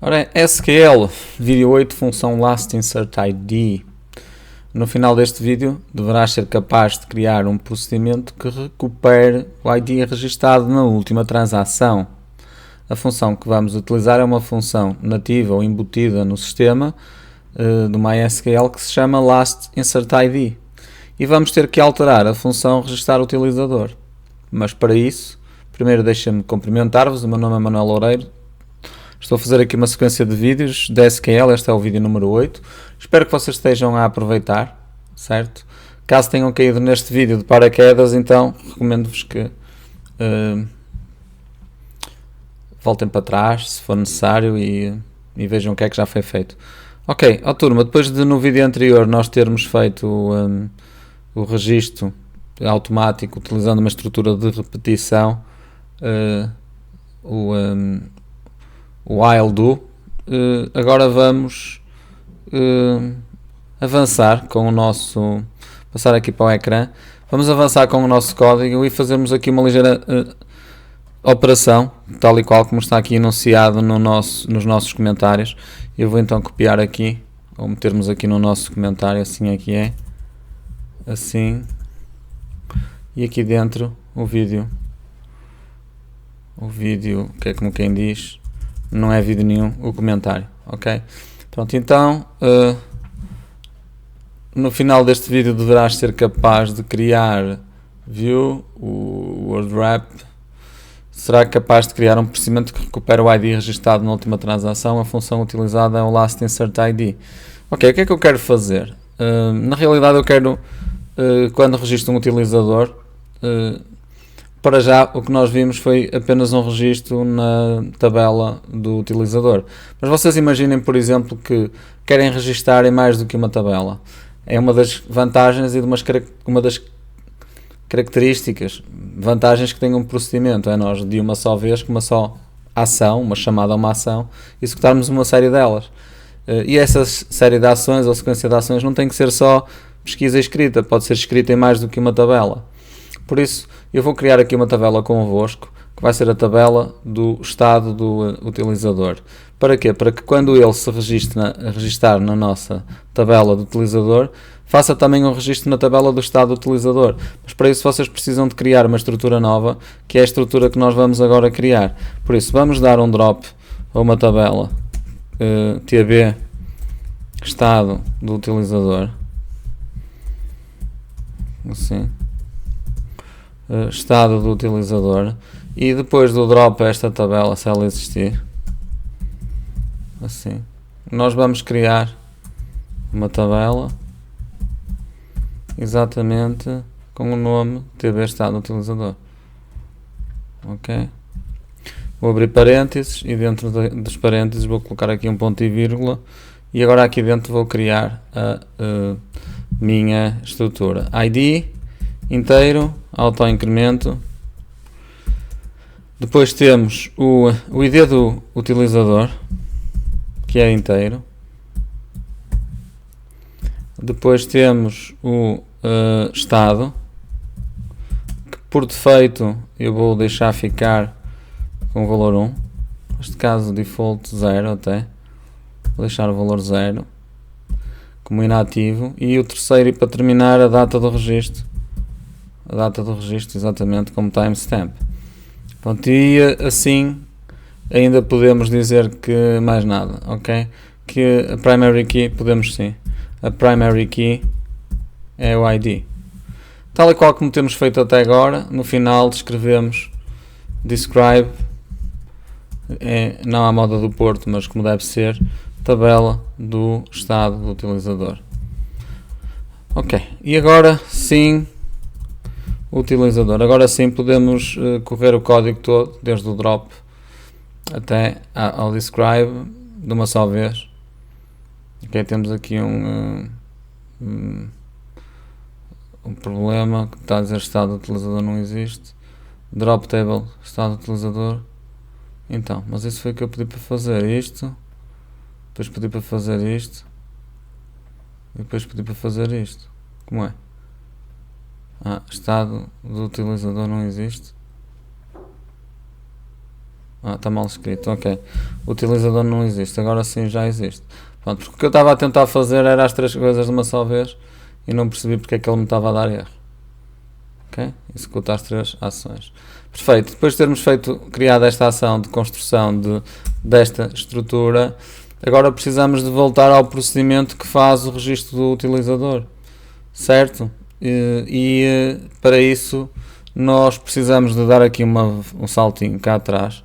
Ora, SQL, vídeo 8, função Last Insert ID. No final deste vídeo, deverás ser capaz de criar um procedimento que recupere o ID registado na última transação. A função que vamos utilizar é uma função nativa ou embutida no sistema do MySQL que se chama Last Insert ID. E vamos ter que alterar a função registar utilizador. Mas para isso, primeiro deixem-me cumprimentar-vos. O meu nome é Manuel Loureiro. Estou a fazer aqui uma sequência de vídeos da SQL, este é o vídeo número 8. Espero que vocês estejam a aproveitar, certo? Caso tenham caído neste vídeo de paraquedas, então recomendo-vos que voltem para trás, se for necessário, e vejam o que é que já foi feito. Ok, turma, depois de no vídeo anterior nós termos feito o registro automático utilizando uma estrutura de repetição, o while do, agora vamos avançar com o nosso, passar aqui para o ecrã, vamos avançar com o nosso código e fazermos aqui uma ligeira operação, tal e qual como está aqui enunciado nos nossos comentários. Eu vou então copiar aqui, ou metermos aqui no nosso comentário, assim aqui é, assim, e aqui dentro o vídeo, que é como quem diz, não é vídeo nenhum, o comentário, ok? Pronto, então, no final deste vídeo deverás ser capaz de criar, viu, o word wrap, será capaz de criar um procedimento que recupera o ID registado na última transação. A função utilizada é o Last Insert ID. Ok, o que é que eu quero fazer? Na realidade eu quero, quando registro um utilizador, para já o que nós vimos foi apenas um registro na tabela do utilizador. Mas vocês imaginem, por exemplo, que querem registar em mais do que uma tabela. É uma das vantagens e uma das características, vantagens que tem um procedimento, é nós de uma só vez, com uma só ação, uma chamada a uma ação, executarmos uma série delas. E essa série de ações ou sequência de ações não tem que ser só pesquisa escrita, pode ser escrita em mais do que uma tabela. Por isso, eu vou criar aqui uma tabela convosco, que vai ser a tabela do estado do utilizador. Para quê? Para que quando ele se registar na nossa tabela do utilizador, faça também um registro na tabela do estado do utilizador. Mas para isso vocês precisam de criar uma estrutura nova, que é a estrutura que nós vamos agora criar. Por isso, vamos dar um drop a uma tabela tb estado do utilizador. Assim. Estado do utilizador, e depois do drop a esta tabela, se ela existir, assim, nós vamos criar uma tabela exatamente com o nome tb estado do utilizador. Ok, vou abrir parênteses e dentro dos parênteses vou colocar aqui um ponto e vírgula, e agora aqui dentro vou criar a minha estrutura id inteiro, auto-incremento. Depois temos o ID do utilizador, que é inteiro. Depois temos o estado, que por defeito eu vou deixar ficar com o valor 1. Neste caso default 0 até. Vou deixar o valor 0 como inativo. E o terceiro, e para terminar, a data do registro. A data do registro exatamente como timestamp. Pronto, e assim ainda podemos dizer que mais nada, ok? Que a primary key, podemos sim. A primary key é o ID. Tal e qual como temos feito até agora, no final descrevemos describe, não à moda do Porto, mas como deve ser, tabela do estado do utilizador. Ok, e agora sim, utilizador. Agora sim podemos correr o código todo, desde o drop até ao describe, de uma só vez. Ok, temos aqui um problema que está a dizer estado do utilizador não existe. Drop table, estado do utilizador. Então, mas isso foi o que eu pedi para fazer isto. Depois pedi para fazer isto. E depois pedi para fazer isto. Como é? Estado do utilizador não existe. Está mal escrito, ok. O utilizador não existe, agora sim já existe. Pronto, porque o que eu estava a tentar fazer era as 3 coisas de uma só vez e não percebi porque é que ele me estava a dar erro. Ok? Executa as 3 ações. Perfeito. Depois de termos criado esta ação de construção desta estrutura, agora precisamos de voltar ao procedimento que faz o registro do utilizador. Certo? E para isso nós precisamos de dar aqui um saltinho cá atrás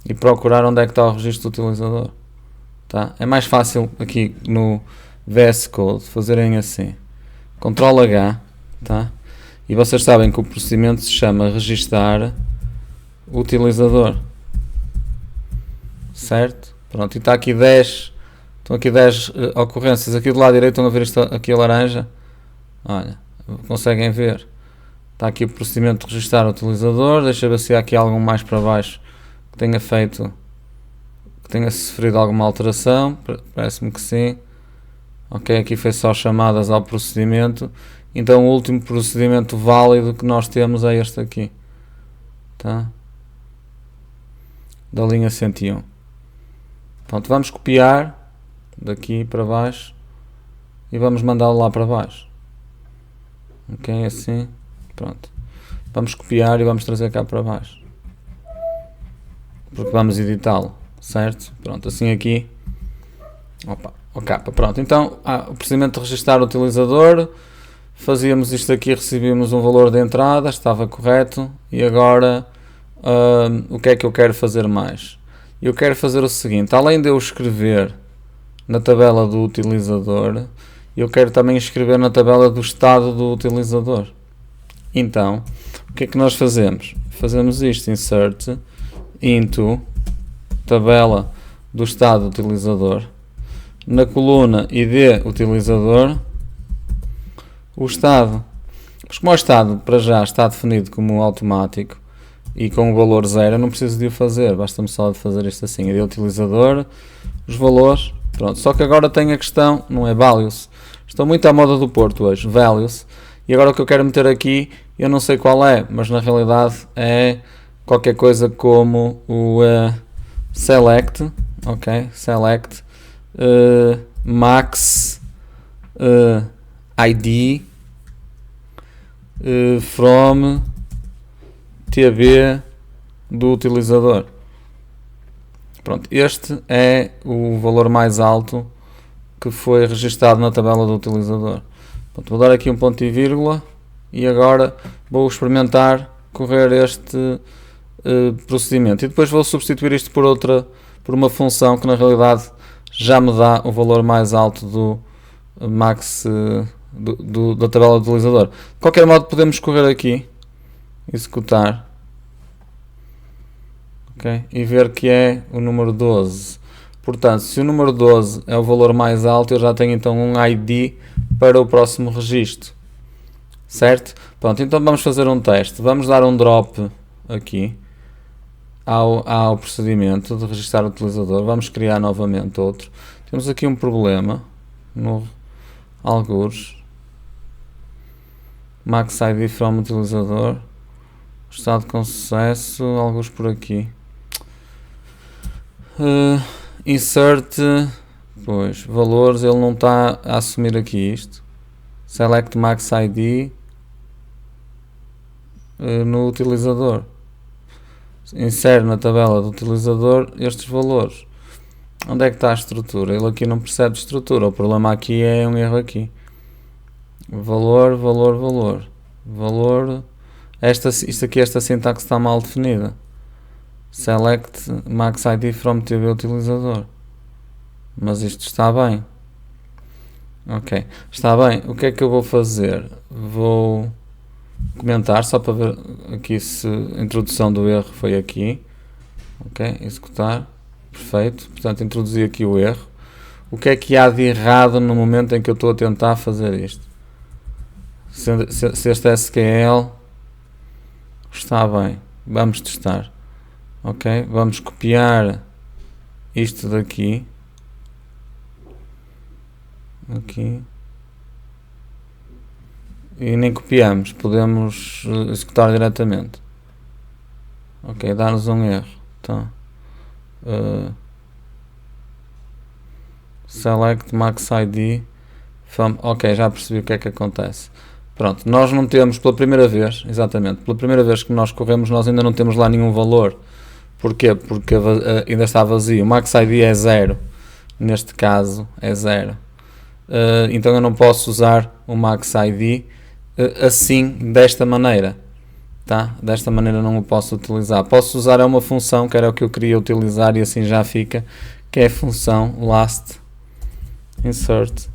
e procurar onde é que está o registro do utilizador. Tá? É mais fácil aqui no VS Code fazerem assim. Ctrl H, tá? E vocês sabem que o procedimento se chama registar utilizador. Certo? Pronto, e está aqui 10. Estão aqui 10 ocorrências. Aqui do lado direito estão a ver isto aqui a laranja. Olha, conseguem ver. Está aqui o procedimento de registrar o utilizador. Deixa eu ver se há aqui algum mais para baixo que tenha sofrido alguma alteração. Parece-me que sim. Ok, aqui foi só chamadas ao procedimento. Então o último procedimento válido que nós temos é este aqui. Tá? Da linha 101. Pronto, vamos copiar daqui para baixo e vamos mandá-lo lá para baixo. Ok, assim. Pronto. Vamos copiar e vamos trazer cá para baixo. Porque vamos editá-lo. Certo? Pronto, assim aqui. Opa, ok, pronto. Então, o procedimento de registrar o utilizador. Fazíamos isto aqui, recebíamos um valor de entrada, estava correto. E agora, o que é que eu quero fazer mais? Eu quero fazer o seguinte, além de eu escrever na tabela do utilizador, eu quero também escrever na tabela do estado do utilizador. Então, o que é que nós fazemos? Fazemos isto, insert into tabela do estado do utilizador, na coluna ID utilizador, o estado. Mas como o estado para já está definido como automático e com o valor 0, eu não preciso de o fazer, basta-me só de fazer isto assim, ID utilizador, os valores, pronto. Só que agora tem a questão, não é values, estou muito à moda do Porto hoje, values, e agora o que eu quero meter aqui, eu não sei qual é, mas na realidade é qualquer coisa como o select, ok, select max ID from TB do utilizador. Pronto, este é o valor mais alto que foi registado na tabela do utilizador. Pronto, vou dar aqui um ponto e vírgula e agora vou experimentar correr este procedimento e depois vou substituir isto por uma função que na realidade já me dá o valor mais alto do max da tabela do utilizador. De qualquer modo podemos correr aqui, executar, okay, e ver que é o número 12. Portanto, se o número 12 é o valor mais alto, eu já tenho então um ID para o próximo registro. Certo? Pronto, então vamos fazer um teste. Vamos dar um drop aqui ao procedimento de registrar o utilizador. Vamos criar novamente outro. Temos aqui um problema no algures. Max ID from utilizador. Estado com sucesso. Algures por aqui. Insert. Pois, valores. Ele não está a assumir aqui isto. Select Max ID no utilizador. Insere na tabela do utilizador estes valores. Onde é que está a estrutura? Ele aqui não percebe de estrutura. O problema aqui é um erro aqui. Valor, valor, valor. Valor. Isto aqui, esta sintaxe está mal definida. Select Max ID from TB utilizador. Mas isto está bem. Ok. Está bem. O que é que eu vou fazer? Vou comentar só para ver aqui se a introdução do erro foi aqui. Ok. Executar. Perfeito. Portanto, introduzi aqui o erro. O que é que há de errado no momento em que eu estou a tentar fazer isto? Se este SQL está bem. Vamos testar. Ok. Vamos copiar isto daqui. Aqui. E nem copiamos, podemos executar diretamente. Ok, dá-nos um erro. Então, select max ID from, ok, já percebi o que é que acontece. Pronto, nós não temos pela primeira vez, exatamente, pela primeira vez que nós corremos, nós ainda não temos lá nenhum valor. Porquê? Porque ainda está vazio. O max ID é 0, neste caso é 0. Então eu não posso usar o max ID assim, desta maneira. Tá? Desta maneira não o posso utilizar. Posso usar uma função, que era o que eu queria utilizar e assim já fica, que é a função last insert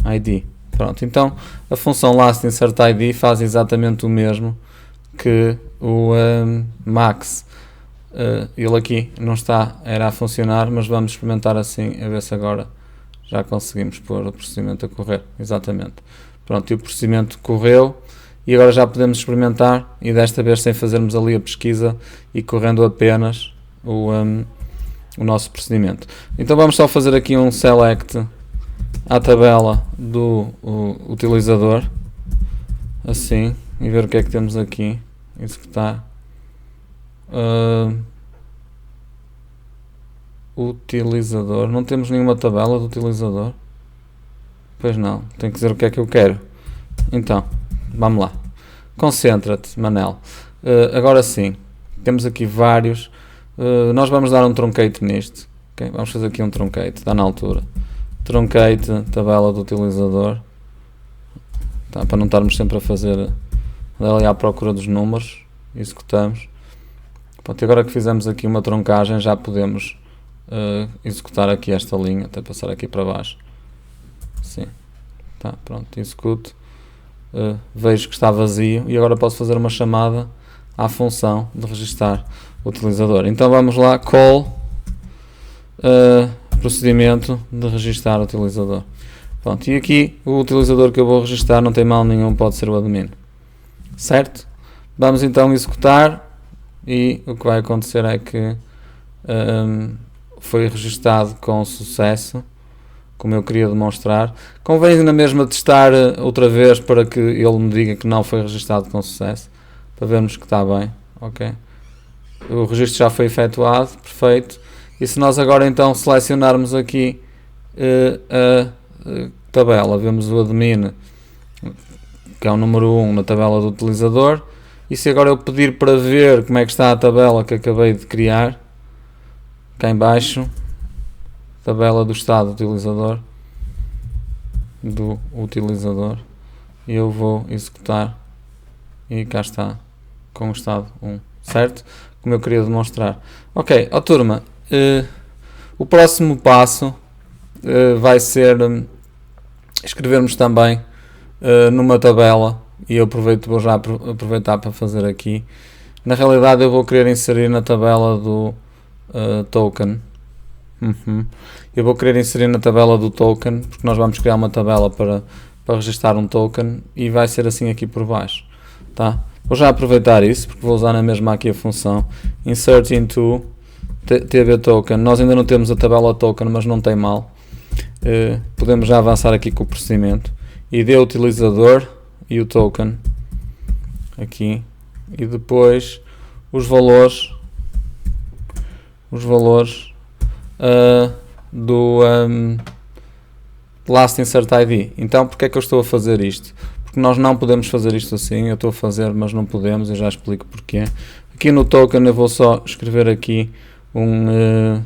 ID. Pronto, então a função last insert ID faz exatamente o mesmo que o max. Ele aqui não está, era a funcionar, mas vamos experimentar assim, a ver se agora já conseguimos pôr o procedimento a correr. Exatamente. Pronto, e o procedimento correu e agora já podemos experimentar, e desta vez sem fazermos ali a pesquisa e correndo apenas o nosso procedimento. Então vamos só fazer aqui um select à tabela do utilizador, assim, e ver o que é que temos aqui. Executar utilizador, não temos nenhuma tabela do utilizador, pois não, tem que dizer o que é que eu quero. Então, vamos lá, concentra-te, Manel. Agora sim, temos aqui vários, nós vamos dar um truncate nisto, okay? Vamos fazer aqui um truncate, está na altura. Truncate, tabela do utilizador, tá, para não estarmos sempre a fazer ali à procura dos números. Executamos. Pronto, e agora que fizemos aqui uma truncagem, já podemos executar aqui esta linha, até passar aqui para baixo. Sim, tá, pronto, executo. Vejo que está vazio e agora posso fazer uma chamada à função de registar o utilizador. Então vamos lá, call procedimento de registar o utilizador. Pronto, e aqui o utilizador que eu vou registar não tem mal nenhum, pode ser o admin. Certo? Vamos então executar e o que vai acontecer é que foi registado com sucesso, como eu queria demonstrar. Convém na mesma testar outra vez para que ele me diga que não foi registado com sucesso, para vermos que está bem. Ok? O registro já foi efetuado, perfeito. E se nós agora então selecionarmos aqui a tabela, vemos o admin, que é o número 1 na tabela do utilizador, e se agora eu pedir para ver como é que está a tabela que acabei de criar, cá em baixo, tabela do estado do utilizador, eu vou executar e cá está, com o estado 1, certo? Como eu queria demonstrar. Ok, ó turma, o próximo passo vai ser escrevermos também numa tabela, e eu vou já aproveitar para fazer aqui. Na realidade eu vou querer inserir na tabela do token. Eu vou querer inserir na tabela do token, porque nós vamos criar uma tabela para registrar um token, e vai ser assim aqui por baixo, tá? Vou já aproveitar isso, porque vou usar na mesma aqui a função insert into tb token. Nós ainda não temos a tabela token, mas não tem mal. Podemos já avançar aqui com o procedimento. ID utilizador e o token aqui, e depois os valores do last insert ID. Então porque é que eu estou a fazer isto? Porque nós não podemos fazer isto assim. Eu estou a fazer, mas não podemos, eu já explico porquê. Aqui no token eu vou só escrever aqui uma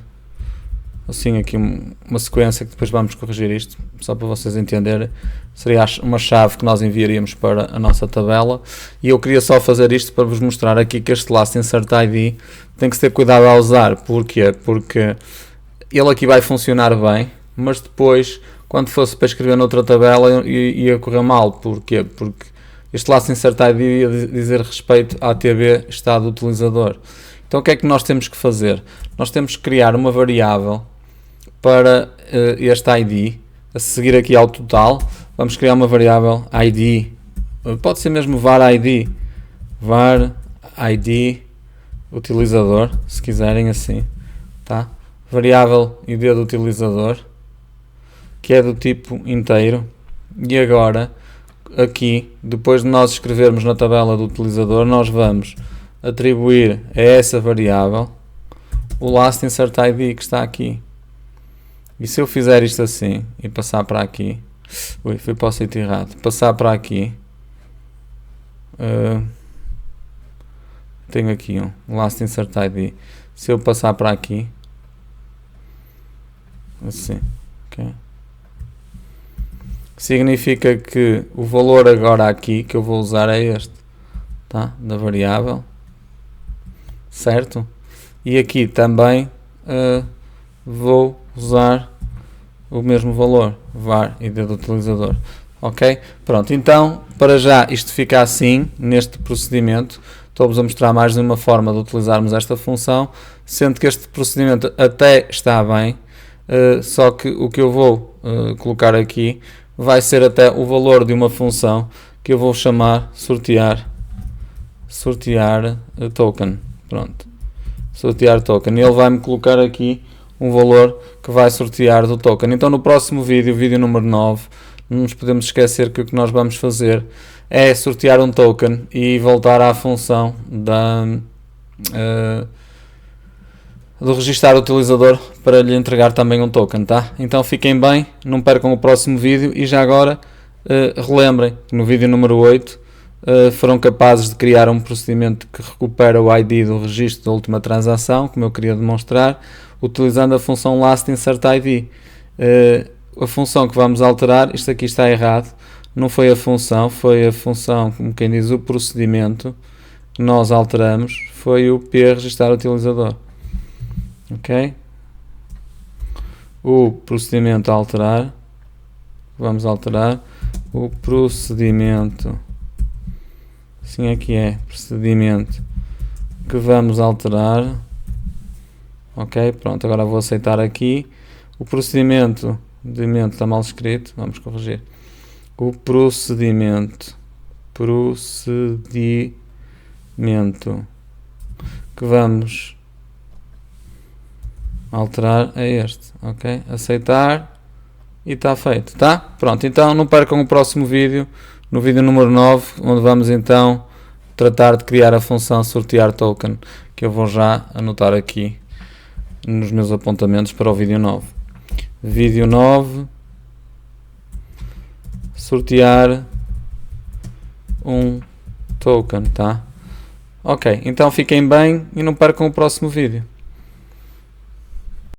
sequência que depois vamos corrigir isto, só para vocês entenderem. Seria uma chave que nós enviaríamos para a nossa tabela, e eu queria só fazer isto para vos mostrar aqui que este last insert ID tem que ter cuidado a usar. Porquê? Porque ele aqui vai funcionar bem, mas depois quando fosse para escrever noutra tabela ia correr mal. Porquê? Porque este last insert ID ia dizer respeito à TB estado utilizador. Então o que é que nós temos que fazer? Nós temos que criar uma variável para este ID, a seguir aqui ao total. Vamos criar uma variável ID, pode ser mesmo var ID utilizador, se quiserem assim, tá? Variável ID do utilizador, que é do tipo inteiro. E agora aqui, depois de nós escrevermos na tabela do utilizador, nós vamos atribuir a essa variável o last insert ID que está aqui. E se eu fizer isto assim e passar para aqui, fui para o sítio errado, passar para aqui, tenho aqui um last insert ID. Se eu passar para aqui, assim, ok, significa que o valor agora aqui que eu vou usar é este, tá? Da variável, certo? E aqui também vou usar o mesmo valor, var id do utilizador, ok? Pronto, então para já isto fica assim neste procedimento. Estou-vos a mostrar mais de uma forma de utilizarmos esta função, sendo que este procedimento até está bem, só que o que eu vou colocar aqui vai ser até o valor de uma função que eu vou chamar sortear token. Pronto, sortear token. Ele vai me colocar aqui um valor que vai sortear do token. Então no próximo vídeo, vídeo número 9, não nos podemos esquecer que o que nós vamos fazer é sortear um token e voltar à função do registar o utilizador para lhe entregar também um token, tá? Então fiquem bem, não percam o próximo vídeo e já agora relembrem que no vídeo número 8 foram capazes de criar um procedimento que recupera o ID do registro da última transação, como eu queria demonstrar, utilizando a função last insert ID. A função que vamos alterar, isto aqui está errado, não foi a função, foi a função, como quem diz, o procedimento que nós alteramos, foi o P registar o utilizador. Ok? O procedimento a alterar, vamos alterar o procedimento, assim aqui é, procedimento que vamos alterar, ok, pronto, agora vou aceitar aqui, o procedimento está mal escrito, vamos corrigir, o procedimento que vamos alterar é este, ok, aceitar e está feito, tá? Pronto, então não percam o próximo vídeo, no vídeo número 9, onde vamos então tratar de criar a função sortear token, que eu vou já anotar aqui nos meus apontamentos para o vídeo 9. Vídeo 9, sortear um token, tá? Ok, então fiquem bem e não percam o próximo vídeo.